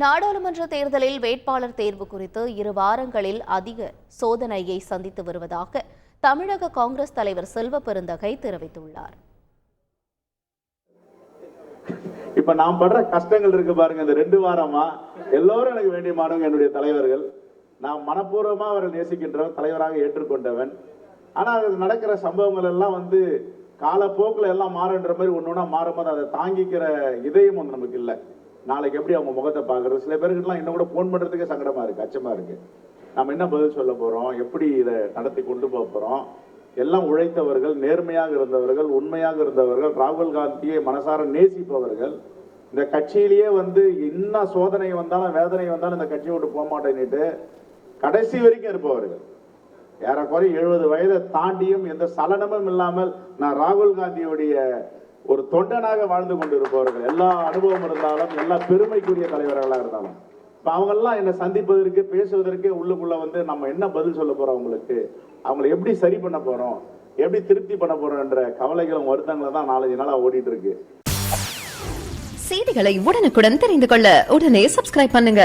நாடாளுமன்ற தேர்தலில் வேட்பாளர் தேர்வு குறித்து 2 வாரங்களில் அதிக சோதனையை சந்தித்து வருவதாக தமிழக காங்கிரஸ் தலைவர் செல்வ பெருந்தகை தெரிவித்துள்ளார். இப்ப நான் படுற கஷ்டங்கள் இருக்கு பாருங்க. இந்த 2 வாரமா எல்லோரும் எனக்கு வேண்டிய மாணவங்க, என்னுடைய தலைவர்கள். நான் மனப்பூர்வமா அவரை நேசிக்கின்றவன், தலைவராக ஏற்றுக்கொண்டவன். ஆனா அது நடக்கிற சம்பவங்கள் எல்லாம் காலப்போக்கில் எல்லாம் மாறுன்ற மாதிரி ஒன்னொன்னா மாறும்போது அதை தாங்கிக்கிற இதயம் நமக்கு இல்லை. நாளைக்கு எப்படி அவங்க முகத்தை பார்க்கறது, சில பேருக்குலாம் இன்னும் கூட போன் பண்றதுக்கே சங்கடமா இருக்கு, அச்சமா இருக்கு. நம்ம என்ன பதில் சொல்ல போறோம், எப்படி இதை நடத்தி கொண்டு போக போறோம். எல்லாம் உழைத்தவர்கள், நேர்மையாக இருந்தவர்கள், உண்மையாக இருந்தவர்கள், ராகுல் காந்தியை மனசார நேசிப்பவர்கள். இந்த கட்சியிலேயே என்ன சோதனை வந்தாலும் வேதனை வந்தாலும் இந்த கட்சியை விட்டு போக மாட்டேன்னுட்டு கடைசி வரைக்கும் இருப்பவர்கள். ஏறக்குறைய 70 வயதை தாண்டியும் எந்த சலனமும் இல்லாமல் நான் ராகுல் காந்தியுடைய ஒரு தொண்டனாக வாழ்ந்து கொண்டு இருப்பவர்கள். எல்லா அனுபவம் இருந்தாலும், எல்லா பெருமைக்குரிய தலைவர்களாக இருந்தாலும், இப்போ அவங்கெல்லாம் என்னை சந்திப்பதற்கு, பேசுவதற்கு உள்ளுக்குள்ள நம்ம என்ன பதில் சொல்ல போறோம், அவங்களை எப்படி சரி பண்ண போறோம், எப்படி திருப்தி பண்ண போறோம் என்ற கவலைகளும் வருத்தங்களும் தான் 4-5 நாளா ஓடிட்டு இருக்கு. செய்திகளை உடனுக்குடன் தெரிந்து கொள்ள உடனே சப்ஸ்கிரைப் பண்ணுங்க.